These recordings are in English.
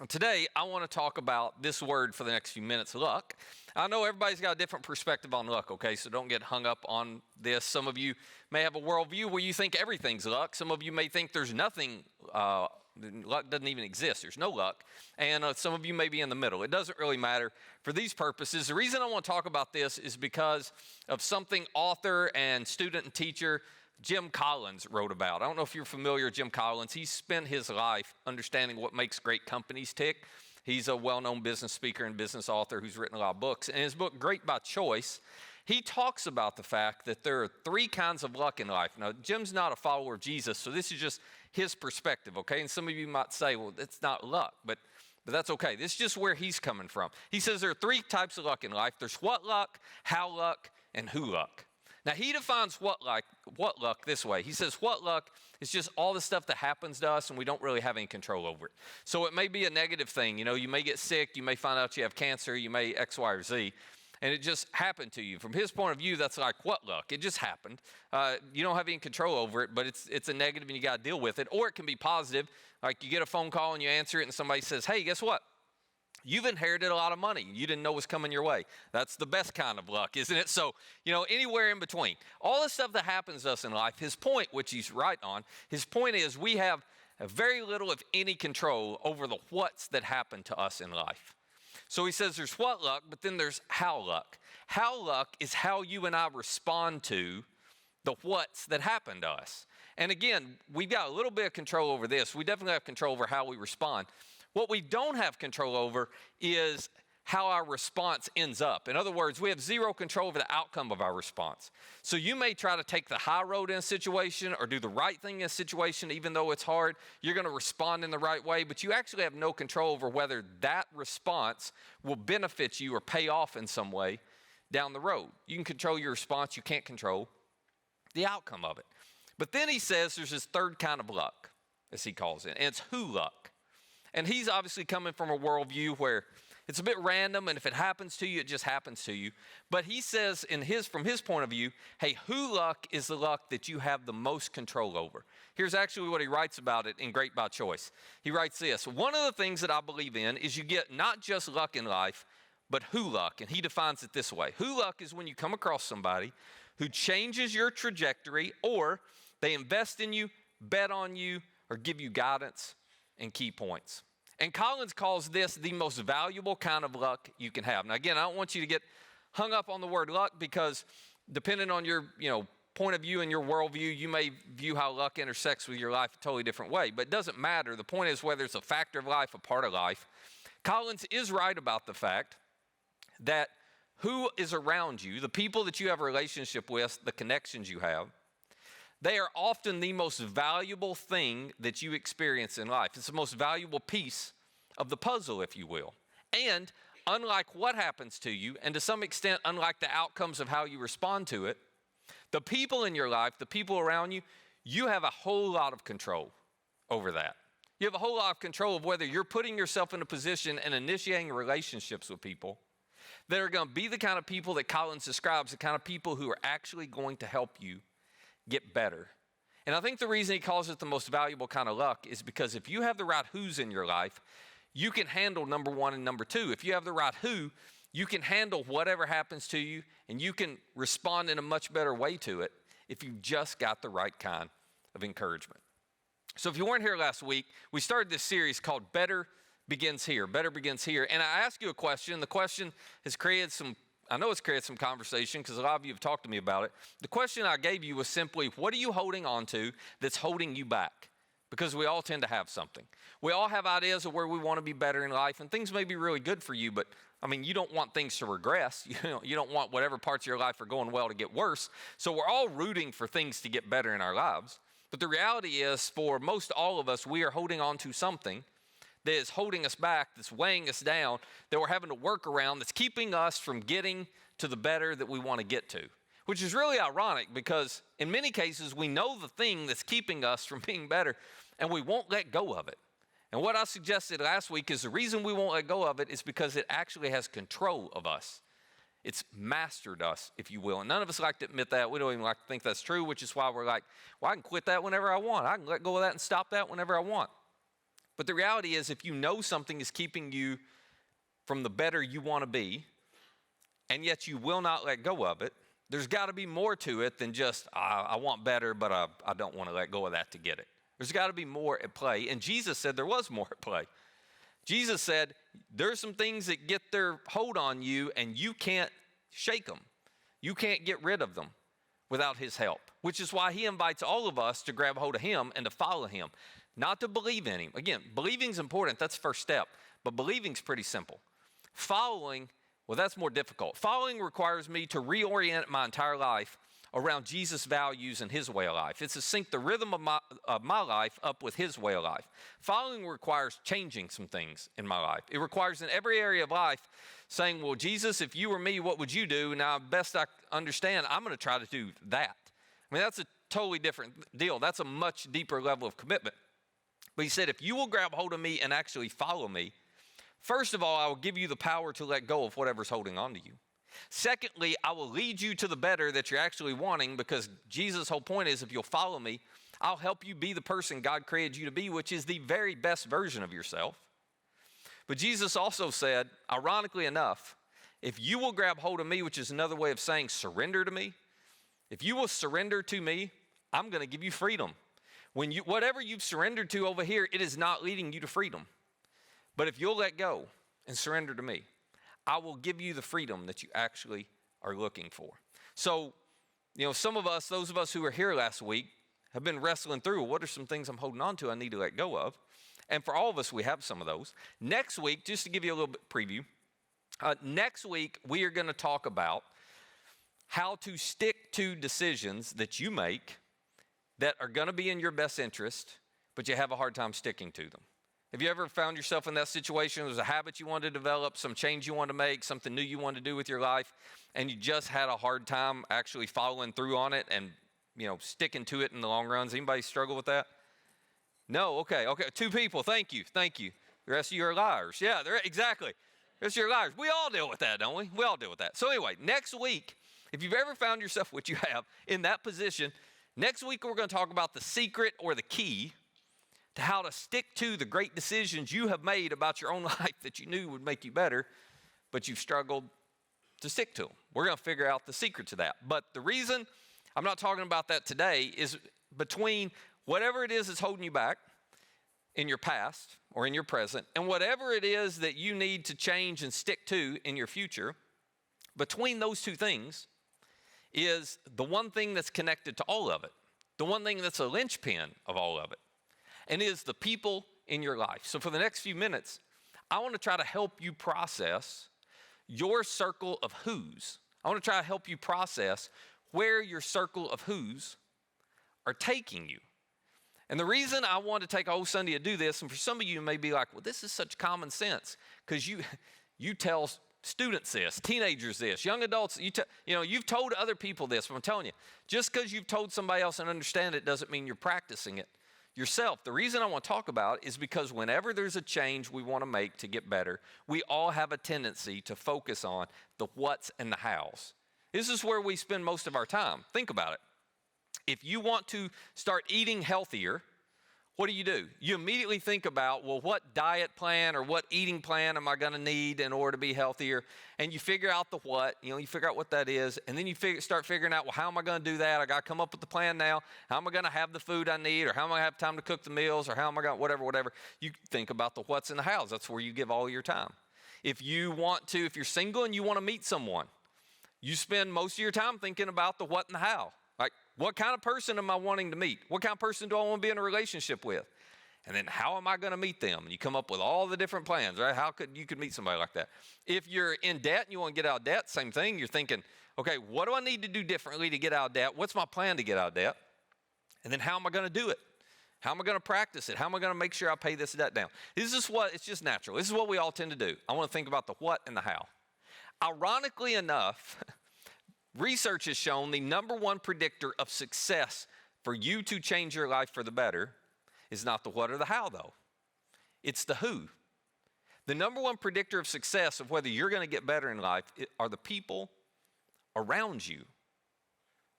Today, I want to talk about this word for the next few minutes, luck. I know everybody's got a different perspective on luck, okay? So don't get hung up on this. Some of you may have a worldview where you think everything's luck. Some of you may think there's nothing, luck doesn't even exist. There's no luck. And some of you may be in the middle. It doesn't really matter for these purposes. The reason I want to talk about this is because of something author and student and teacher Jim Collins wrote about. I don't know if you're familiar with Jim Collins. He spent his life understanding what makes great companies tick. He's a well-known business speaker and business author who's written a lot of books. In his book, Great by Choice, he talks about the fact that there are three kinds of luck in life. Now, Jim's not a follower of Jesus, so this is just his perspective, okay? And some of you might say, well, it's not luck, but that's okay. This is just where he's coming from. He says there are three types of luck in life. There's what luck, how luck, and who luck. Now, he defines what luck this way. He says what luck is just all the stuff that happens to us and we don't really have any control over it. So it may be a negative thing. You know, you may get sick, you may find out you have cancer, you may X, Y, or Z, and it just happened to you. From his point of view, that's like what luck? It just happened. You don't have any control over it, but it's a negative and you got to deal with it. Or it can be positive, like you get a phone call and you answer it and somebody says, hey, guess what? You've inherited a lot of money. You didn't know was coming your way. That's the best kind of luck, isn't it? So, anywhere in between. All the stuff that happens to us in life, his point, which he's right on, his point is we have very little, if any, control over the whats that happen to us in life. So he says there's what luck, but then there's how luck. How luck is how you and I respond to the whats that happen to us. And again, we've got a little bit of control over this. We definitely have control over how we respond. What we don't have control over is how our response ends up. In other words, we have zero control over the outcome of our response. So you may try to take the high road in a situation or do the right thing in a situation, even though it's hard. You're going to respond in the right way, but you actually have no control over whether that response will benefit you or pay off in some way down the road. You can control your response. You can't control the outcome of it. But then he says there's this third kind of luck, as he calls it, and it's who luck. And he's obviously coming from a worldview where it's a bit random, and if it happens to you, it just happens to you. But he says from his point of view, hey, who luck is the luck that you have the most control over. Here's actually what he writes about it in Great by Choice. He writes this: one of the things that I believe in is you get not just luck in life, but who luck. And he defines it this way. Who luck is when you come across somebody who changes your trajectory, or they invest in you, bet on you, or give you guidance and key points. And Collins calls this the most valuable kind of luck you can have. Now, again, I don't want you to get hung up on the word luck because depending on your, point of view and your worldview, you may view how luck intersects with your life a totally different way. But it doesn't matter. The point is whether it's a factor of life, a part of life. Collins is right about the fact that who is around you, the people that you have a relationship with, the connections you have, they are often the most valuable thing that you experience in life. It's the most valuable piece of the puzzle, if you will. And unlike what happens to you, and to some extent, unlike the outcomes of how you respond to it, the people in your life, the people around you, you have a whole lot of control over that. You have a whole lot of control of whether you're putting yourself in a position and initiating relationships with people that are going to be the kind of people that Collins describes, the kind of people who are actually going to help you get better. And I think the reason he calls it the most valuable kind of luck is because if you have the right who's in your life, you can handle number one and number two. If you have the right who, you can handle whatever happens to you and you can respond in a much better way to it if you've just got the right kind of encouragement. So if you weren't here last week, we started this series called Better Begins Here. Better Begins Here. And I asked you a question. The question has created some conversation because a lot of you have talked to me about it. The question I gave you was simply, what are you holding on to that's holding you back? Because we all tend to have something. We all have ideas of where we want to be better in life, and things may be really good for you, but you don't want things to regress. You don't want whatever parts of your life are going well to get worse. So we're all rooting for things to get better in our lives. But the reality is, for most all of us, we are holding on to something that is holding us back, that's weighing us down, that we're having to work around, that's keeping us from getting to the better that we want to get to. Which is really ironic because in many cases we know the thing that's keeping us from being better and we won't let go of it. And what I suggested last week is the reason we won't let go of it is because it actually has control of us. It's mastered us, if you will. And none of us like to admit that. We don't even like to think that's true, which is why we're like, well, I can quit that whenever I want. I can let go of that and stop that whenever I want. But the reality is, if you know something is keeping you from the better you want to be, and yet you will not let go of it, there's got to be more to it than just, I want better, but I don't want to let go of that to get it. There's got to be more at play. And Jesus said there was more at play. Jesus said, there's some things that get their hold on you, and you can't shake them. You can't get rid of them without his help, which is why he invites all of us to grab hold of him and to follow him, not to believe in him. Again, believing's important. That's the first step. But believing's pretty simple. Following, well, that's more difficult. Following requires me to reorient my entire life around Jesus' values and his way of life. It's to sync the rhythm of my life up with his way of life. Following requires changing some things in my life. It requires in every area of life saying, well, Jesus, if you were me, what would you do? Now, best I understand, I'm going to try to do that. I mean, that's a totally different deal. That's a much deeper level of commitment. But he said, if you will grab hold of me and actually follow me, first of all, I will give you the power to let go of whatever's holding on to you. Secondly, I will lead you to the better that you're actually wanting, because Jesus' whole point is if you'll follow me, I'll help you be the person God created you to be, which is the very best version of yourself. But Jesus also said, ironically enough, if you will grab hold of me, which is another way of saying surrender to me, if you will surrender to me, I'm going to give you freedom. Whatever you've surrendered to over here, it is not leading you to freedom. But if you'll let go and surrender to me, I will give you the freedom that you actually are looking for. So, some of us, those of us who were here last week, have been wrestling through, what are some things I'm holding on to I need to let go of? And for all of us, we have some of those. Next week, just to give you a little bit preview, next week we are going to talk about how to stick to decisions that you make that are going to be in your best interest, but you have a hard time sticking to them. Have you ever found yourself in that situation? There's a habit you wanted to develop, some change you wanted to make, something new you wanted to do with your life, and you just had a hard time actually following through on it and, sticking to it in the long run? Does anybody struggle with that? No? Okay. 2 people. Thank you. The rest of you are liars. Yeah, exactly. The rest of you are liars. We all deal with that, don't we? We all deal with that. So anyway, next week, if you've ever found yourself, which you have, in that position, next week we're going to talk about the secret or the key to how to stick to the great decisions you have made about your own life that you knew would make you better, but you've struggled to stick to them. We're going to figure out the secret to that. But the reason I'm not talking about that today is between whatever it is that's holding you back in your past or in your present, and whatever it is that you need to change and stick to in your future, between those two things is the one thing that's connected to all of it, the one thing that's a linchpin of all of it, and is the people in your life. So for the next few minutes, I want to try to help you process your circle of who's. I want to try to help you process where your circle of who's are taking you. And the reason I want to take a whole Sunday to do this, and for some of you may be like, well, this is such common sense, because you tell students this, teenagers this, young adults, you've told other people this, but I'm telling you, just because you've told somebody else and understand it doesn't mean you're practicing it yourself. The reason I want to talk about it is because whenever there's a change we want to make to get better, we all have a tendency to focus on the what's and the how's. This is where we spend most of our time. Think about it. If you want to start eating healthier, what do? You immediately think about, well, what diet plan or what eating plan am I going to need in order to be healthier? And you figure out the what, you figure out what that is, and then you start figuring out, well, how am I going to do that? I got to come up with the plan now. How am I going to have the food I need, or how am I going to have time to cook the meals, or how am I going to, whatever. You think about the what's and the how's. That's where you give all your time. If you're single and you want to meet someone, you spend most of your time thinking about the what and the how. Like, what kind of person am I wanting to meet? What kind of person do I want to be in a relationship with? And then how am I going to meet them? And you come up with all the different plans, right? How could you meet somebody like that? If you're in debt and you want to get out of debt, same thing. You're thinking, okay, what do I need to do differently to get out of debt? What's my plan to get out of debt? And then how am I going to do it? How am I going to practice it? How am I going to make sure I pay this debt down? It's just natural. This is what we all tend to do. I want to think about the what and the how. Ironically enough, research has shown the number one predictor of success for you to change your life for the better is not the what or the how, though. It's the who. The number one predictor of success of whether you're going to get better in life are the people around you.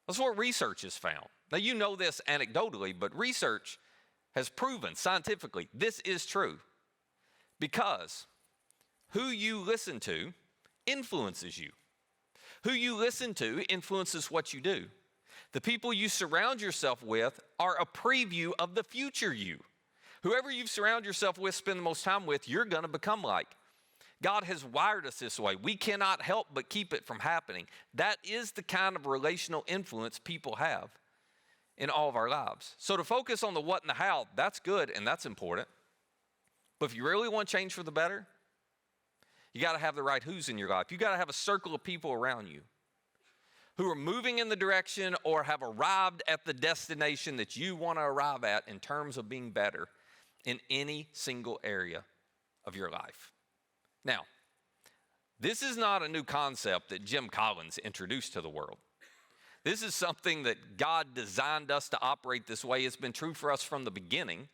That's what research has found. Now, you know this anecdotally, but research has proven scientifically this is true because who you listen to influences you. Who you listen to influences what you do. The people you surround yourself with are a preview of the future you. Whoever you surround yourself with, spend the most time with, you're going to become like. God has wired us this way. We cannot help but keep it from happening. That is the kind of relational influence people have in all of our lives. So to focus on the what and the how, that's good and that's important. But if you really want change for the better, you got to have the right who's in your life. You got to have a circle of people around you who are moving in the direction or have arrived at the destination that you want to arrive at in terms of being better in any single area of your life. Now, this is not a new concept that Jim Collins introduced to the world. This is something that God designed us to operate this way. It's been true for us from the beginning.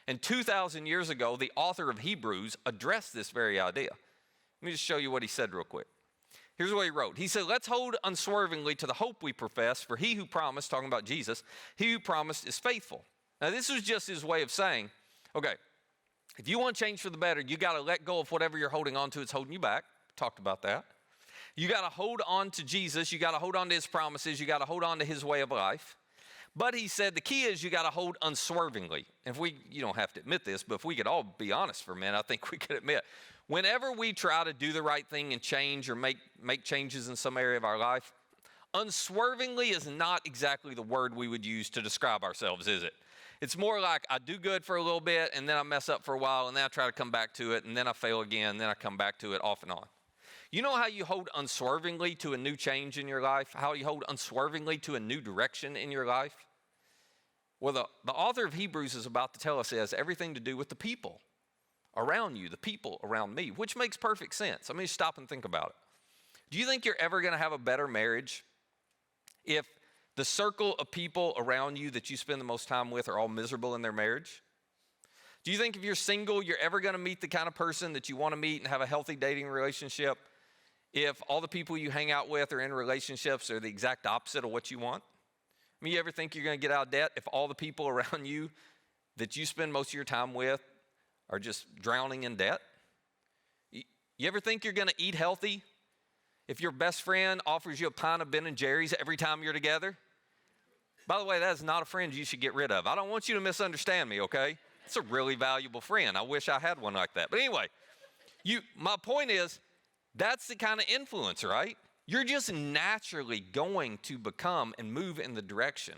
And 2,000 years ago, the author of Hebrews addressed this very idea. Let me just show you what he said real quick. Here's what he wrote. He said, let's hold unswervingly to the hope we profess, for he who promised, talking about Jesus, he who promised is faithful. Now, this was just his way of saying, okay, if you want change for the better, you got to let go of whatever you're holding on to. It's holding you back. Talked about that. You got to hold on to Jesus. You got to hold on to his promises. You got to hold on to his way of life. But he said the key is you got to hold unswervingly. If you don't have to admit this, but if we could all be honest for a minute, I think we could admit, whenever we try to do the right thing and change or make changes in some area of our life, unswervingly is not exactly the word we would use to describe ourselves, is it? It's more like I do good for a little bit, and then I mess up for a while, and then I try to come back to it, and then I fail again, and then I come back to it off and on. You know how you hold unswervingly to a new change in your life? How you hold unswervingly to a new direction in your life? Well, the author of Hebrews is about to tell us it has everything to do with the people around you, the people around me, which makes perfect sense. I mean, stop and think about it. Do you think you're ever going to have a better marriage if the circle of people around you that you spend the most time with are all miserable in their marriage? Do you think if you're single, you're ever going to meet the kind of person that you want to meet and have a healthy dating relationship if all the people you hang out with or in relationships are the exact opposite of what you want? I mean, you ever think you're going to get out of debt if all the people around you that you spend most of your time with are just drowning in debt? You ever think you're going to eat healthy if your best friend offers you a pint of Ben & Jerry's every time you're together? By the way, that is not a friend you should get rid of. I don't want you to misunderstand me, okay? It's a really valuable friend. I wish I had one like that. But anyway, my point is, that's the kind of influence, right? You're just naturally going to become and move in the direction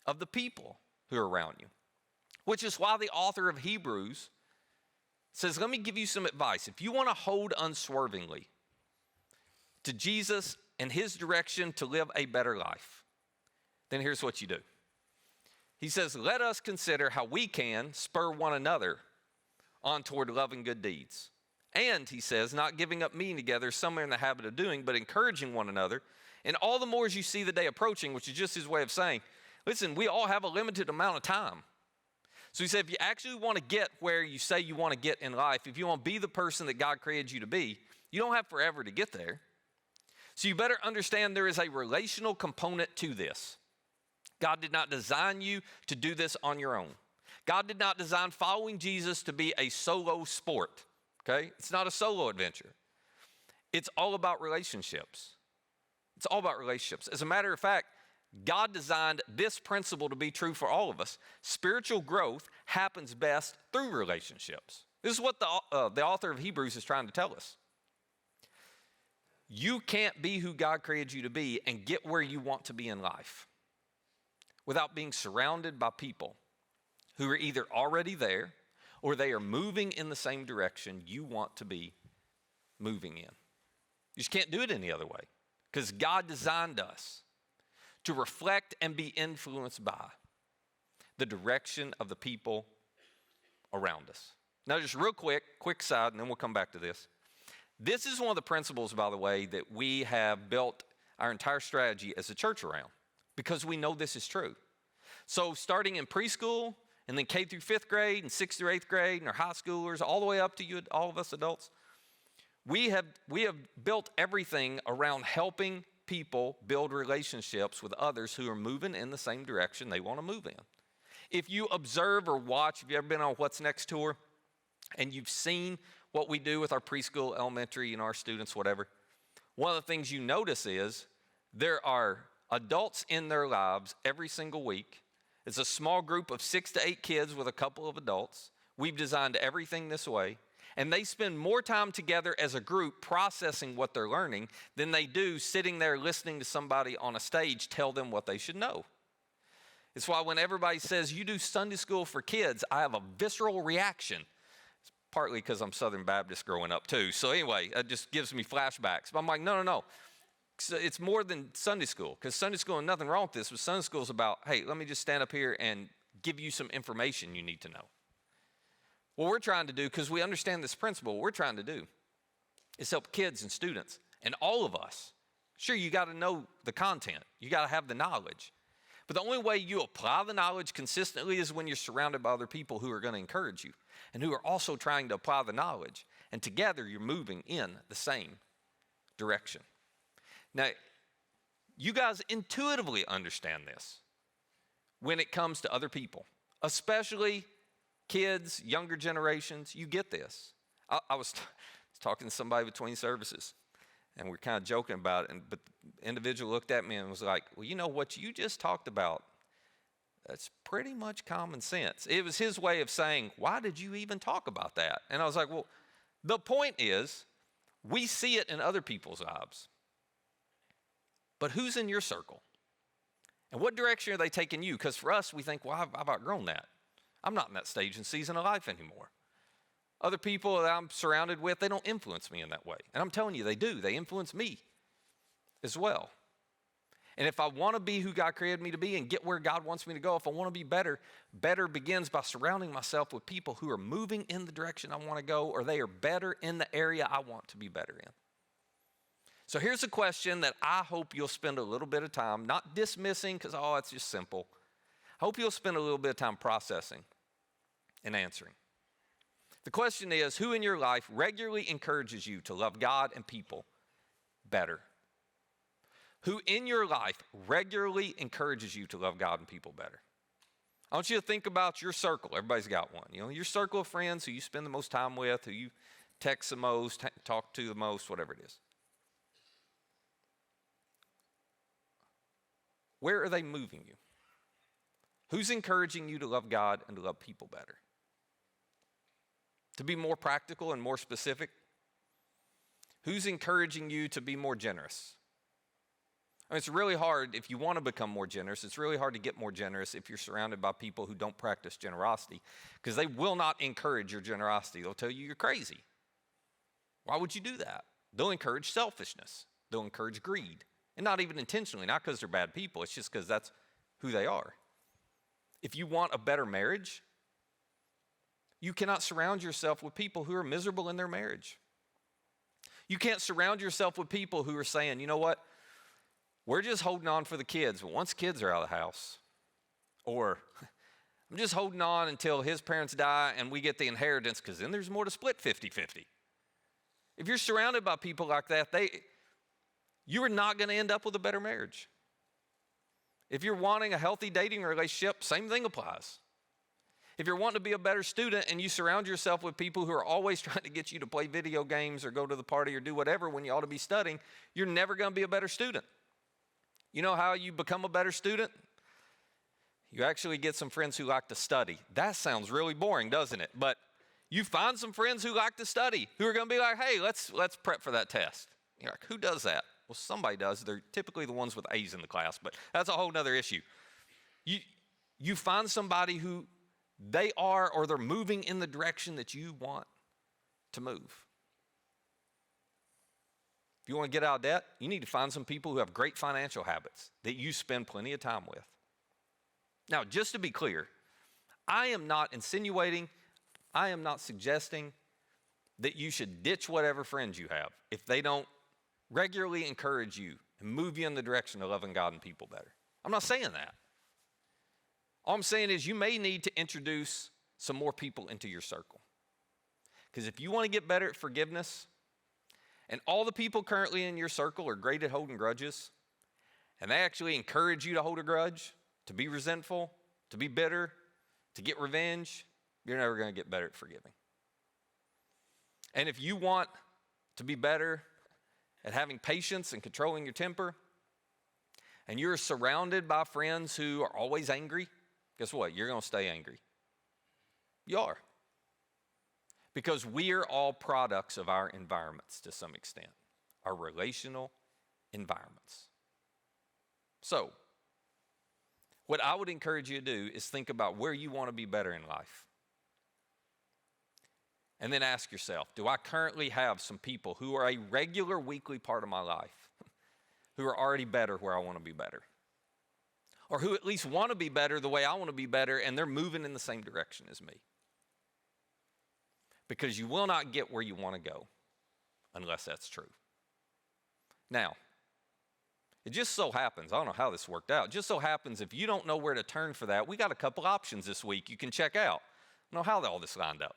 of the people who are around you, which is why the author of Hebrews says, let me give you some advice. If you want to hold unswervingly to Jesus and his direction to live a better life, then here's what you do. He says, let us consider how we can spur one another on toward love and good deeds. And, he says, not giving up meeting together, some are in the habit of doing, but encouraging one another. And all the more as you see the day approaching, which is just his way of saying, listen, we all have a limited amount of time. So he said, if you actually want to get where you say you want to get in life, if you want to be the person that God created you to be, you don't have forever to get there. So you better understand there is a relational component to this. God did not design you to do this on your own. God did not design following Jesus to be a solo sport, okay? It's not a solo adventure. It's all about relationships. It's all about relationships. As a matter of fact, God designed this principle to be true for all of us. Spiritual growth happens best through relationships. This is what the author of Hebrews is trying to tell us. You can't be who God created you to be and get where you want to be in life without being surrounded by people who are either already there or they are moving in the same direction you want to be moving in. You just can't do it any other way because God designed us to reflect and be influenced by the direction of the people around us. Now, just real quick side, and then we'll come back to this. This is one of the principles, by the way, that we have built our entire strategy as a church around because we know this is true. So starting in preschool and then K through 5th grade and 6th through 8th grade and our high schoolers all the way up to you, all of us adults, we have built everything around helping people build relationships with others who are moving in the same direction they want to move in. If you observe or watch, have you ever been on What's Next tour and you've seen what we do with our preschool, elementary, our students, whatever, one of the things you notice is there are adults in their lives every single week. It's a small group of 6 to 8 kids with a couple of adults. We've designed everything this way. And they spend more time together as a group processing what they're learning than they do sitting there listening to somebody on a stage tell them what they should know. It's why when everybody says, you do Sunday school for kids, I have a visceral reaction. It's partly because I'm Southern Baptist growing up too. So anyway, it just gives me flashbacks. But I'm like, no. It's more than Sunday school, because Sunday school, and nothing wrong with this, but Sunday school is about, hey, let me just stand up here and give you some information you need to know. What we're trying to do, because we understand this principle, what we're trying to do is help kids and students and all of us. Sure, you got to know the content. You got to have the knowledge. But the only way you apply the knowledge consistently is when you're surrounded by other people who are going to encourage you and who are also trying to apply the knowledge. And together, you're moving in the same direction. Now, you guys intuitively understand this when it comes to other people, especially kids, younger generations. You get this. I was talking to somebody between services, and we're kind of joking about it, but the individual looked at me and was like, well, you know what you just talked about, that's pretty much common sense. It was his way of saying, why did you even talk about that? And I was like, well, the point is, we see it in other people's lives. But who's in your circle? And what direction are they taking you? Because for us, we think, well, I've outgrown that. I'm not in that stage and season of life anymore. Other people that I'm surrounded with, they don't influence me in that way. And I'm telling you, they do. They influence me as well. And if I want to be who God created me to be and get where God wants me to go, if I want to be better, better begins by surrounding myself with people who are moving in the direction I want to go, or they are better in the area I want to be better in. So here's a question that I hope you'll spend a little bit of time, not dismissing because, it's just simple. I hope you'll spend a little bit of time processing and answering. The question is, who in your life regularly encourages you to love God and people better? Who in your life regularly encourages you to love God and people better? I want you to think about your circle. Everybody's got one. Your circle of friends who you spend the most time with, who you text the most, talk to the most, whatever it is. Where are they moving you? Who's encouraging you to love God and to love people better? To be more practical and more specific, who's encouraging you to be more generous? It's really hard if you want to become more generous. It's really hard to get more generous if you're surrounded by people who don't practice generosity, because they will not encourage your generosity. They'll tell you you're crazy. Why would you do that? They'll encourage selfishness. They'll encourage greed. And not even intentionally, not because they're bad people. It's just because that's who they are. If you want a better marriage, you cannot surround yourself with people who are miserable in their marriage. You can't surround yourself with people who are saying, you know what, we're just holding on for the kids, but once kids are out of the house, or I'm just holding on until his parents die and we get the inheritance, because then there's more to split 50-50. If you're surrounded by people like that, you are not going to end up with a better marriage. If you're wanting a healthy dating relationship, same thing applies. If you're wanting to be a better student and you surround yourself with people who are always trying to get you to play video games or go to the party or do whatever when you ought to be studying, you're never going to be a better student. You know how you become a better student? You actually get some friends who like to study. That sounds really boring, doesn't it? But you find some friends who like to study, who are going to be like, hey, let's prep for that test. You're like, who does that? Well, somebody does. They're typically the ones with A's in the class, but that's a whole nother issue. You find somebody who they are, or they're moving in the direction that you want to move. If you want to get out of debt, you need to find some people who have great financial habits that you spend plenty of time with. Now, just to be clear, I am not insinuating, I am not suggesting that you should ditch whatever friends you have if they don't regularly encourage you and move you in the direction of loving God and people better. I'm not saying that. All I'm saying is you may need to introduce some more people into your circle. Because if you want to get better at forgiveness, and all the people currently in your circle are great at holding grudges, and they actually encourage you to hold a grudge, to be resentful, to be bitter, to get revenge, you're never going to get better at forgiving. And if you want to be better at having patience and controlling your temper, and you're surrounded by friends who are always angry, guess what? You're going to stay angry. You are. Because we are all products of our environments to some extent, our relational environments. So, what I would encourage you to do is think about where you want to be better in life. And then ask yourself, do I currently have some people who are a regular weekly part of my life who are already better where I want to be better? Or who at least want to be better the way I want to be better, and they're moving in the same direction as me? Because you will not get where you want to go unless that's true. Now, it just so happens, I don't know how this worked out, it just so happens if you don't know where to turn for that, we got a couple options this week you can check out. I don't know how all this lined up.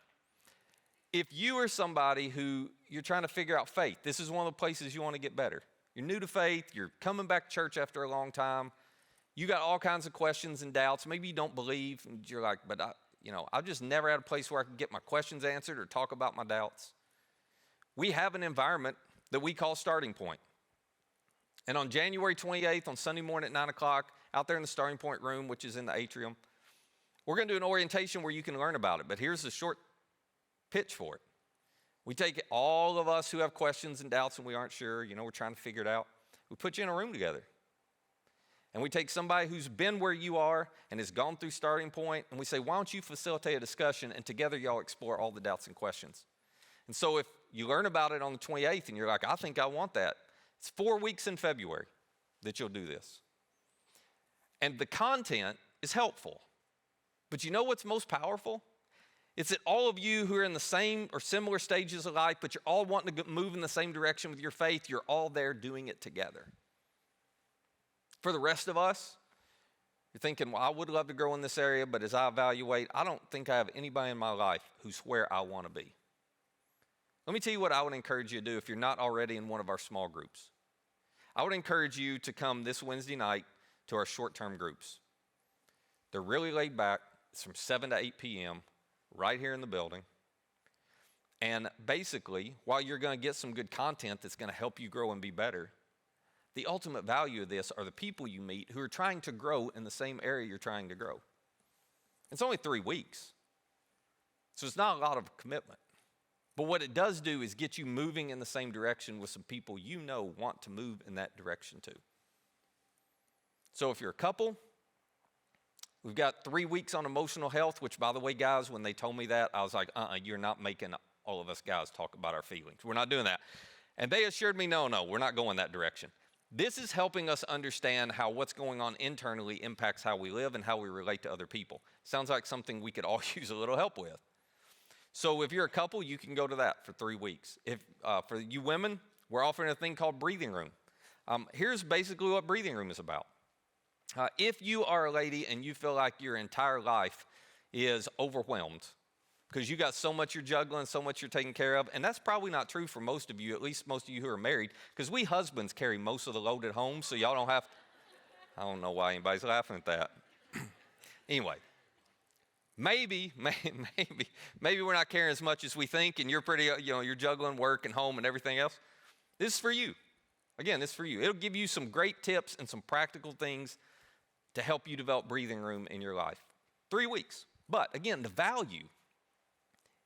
If you are somebody who you're trying to figure out faith, this is one of the places you want to get better. You're new to faith, you're coming back to church after a long time, you got all kinds of questions and doubts, maybe you don't believe, and you're like, but I've just never had a place where I can get my questions answered or talk about my doubts. We have an environment that we call Starting Point. And on January 28th, on Sunday morning at 9 o'clock, out there in the Starting Point room, which is in the atrium, we're going to do an orientation where you can learn about it. But here's the short pitch for it. We take all of us who have questions and doubts and we aren't sure, we're trying to figure it out. We put you in a room together. And we take somebody who's been where you are and has gone through Starting Point, and we say, why don't you facilitate a discussion, and together y'all explore all the doubts and questions. And so if you learn about it on the 28th and you're like, I think I want that, it's 4 weeks in February that you'll do this. And the content is helpful. But you know what's most powerful? It's that all of you who are in the same or similar stages of life, but you're all wanting to move in the same direction with your faith, you're all there doing it together. For the rest of us, you're thinking, well, I would love to grow in this area, but as I evaluate, I don't think I have anybody in my life who's where I want to be. Let me tell you what I would encourage you to do if you're not already in one of our small groups. I would encourage you to come this Wednesday night to our short-term groups. They're really laid back. It's from 7 to 8 p.m. right here in the building. And basically, while you're going to get some good content that's going to help you grow and be better, the ultimate value of this are the people you meet who are trying to grow in the same area you're trying to grow. It's only 3 weeks, so it's not a lot of commitment. But what it does do is get you moving in the same direction with some people you know want to move in that direction too. So if you're a couple, we've got 3 weeks on emotional health, which, by the way, guys, when they told me that, I was like, you're not making all of us guys talk about our feelings. We're not doing that. And they assured me, no, we're not going that direction. This is helping us understand how what's going on internally impacts how we live and how we relate to other people. Sounds like something we could all use a little help with. So if you're a couple, you can go to that for 3 weeks. If for you women, we're offering a thing called Breathing Room. Here's basically what Breathing Room is about. If you are a lady and you feel like your entire life is overwhelmed because you got so much you're juggling, so much you're taking care of, and that's probably not true for most of you, at least most of you who are married, because we husbands carry most of the load at home, so y'all don't have to. I don't know why anybody's laughing at that. Anyway, maybe we're not carrying as much as we think, and you're pretty, you're juggling work and home and everything else. This is for you. Again, this is for you. It'll give you some great tips and some practical things to help you develop breathing room in your life. 3 weeks. But again, the value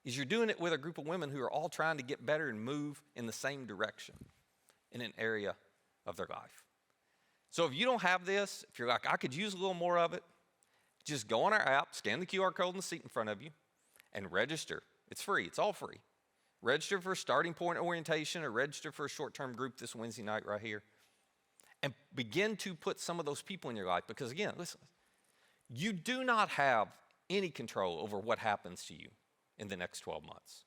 is you're doing it with a group of women who are all trying to get better and move in the same direction in an area of their life. So if you don't have this, if you're like, I could use a little more of it, just go on our app, scan the QR code in the seat in front of you, and register. It's free. It's all free. Register for Starting Point orientation or register for a short-term group this Wednesday night right here. And begin to put some of those people in your life because, again, listen, you do not have any control over what happens to you in the next 12 months.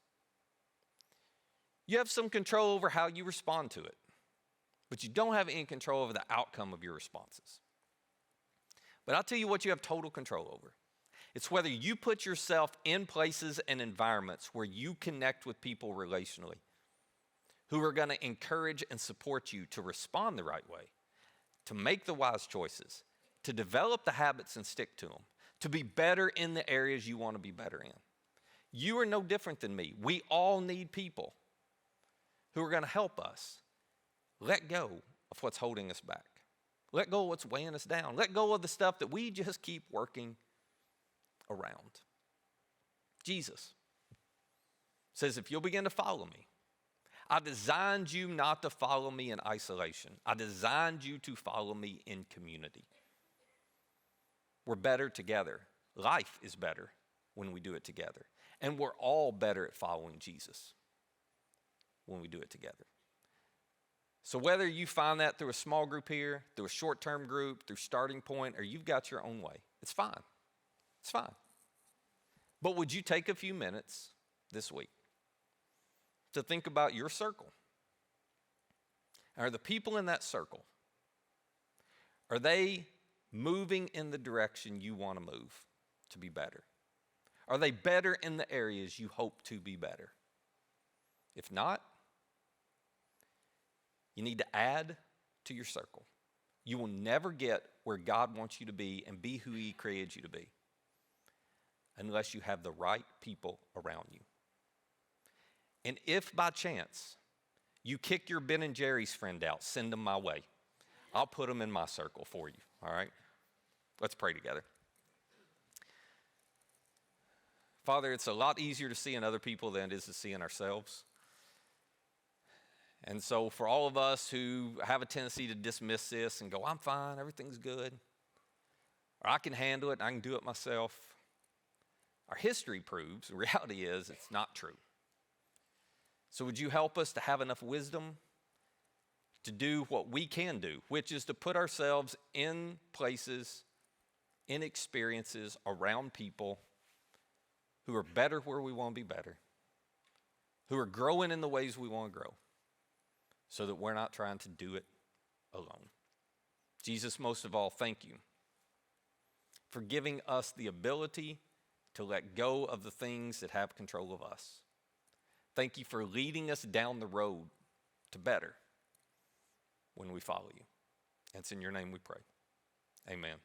You have some control over how you respond to it, but you don't have any control over the outcome of your responses. But I'll tell you what you have total control over. It's whether you put yourself in places and environments where you connect with people relationally who are going to encourage and support you to respond the right way, to make the wise choices, to develop the habits and stick to them, to be better in the areas you want to be better in. You are no different than me. We all need people who are going to help us let go of what's holding us back. Let go of what's weighing us down. Let go of the stuff that we just keep working around. Jesus says, if you'll begin to follow me, I designed you not to follow me in isolation. I designed you to follow me in community. We're better together. Life is better when we do it together. And we're all better at following Jesus when we do it together. So whether you find that through a small group here, through a short-term group, through Starting Point, or you've got your own way, it's fine. It's fine. But would you take a few minutes this week to think about your circle? Are the people in that circle, are they moving in the direction you want to move to be better? Are they better in the areas you hope to be better? If not, you need to add to your circle. You will never get where God wants you to be and be who He created you to be unless you have the right people around you. And if by chance you kick your Ben and Jerry's friend out, send them my way. I'll put them in my circle for you, all right? Let's pray together. Father, it's a lot easier to see in other people than it is to see in ourselves. And so for all of us who have a tendency to dismiss this and go, I'm fine, everything's good, or I can handle it, I can do it myself, our history proves, the reality is, it's not true. So would you help us to have enough wisdom to do what we can do, which is to put ourselves in places, in experiences, around people who are better where we want to be better, who are growing in the ways we want to grow, so that we're not trying to do it alone. Jesus, most of all, thank you for giving us the ability to let go of the things that have control of us. Thank you for leading us down the road to better when we follow you. And it's in your name we pray. Amen.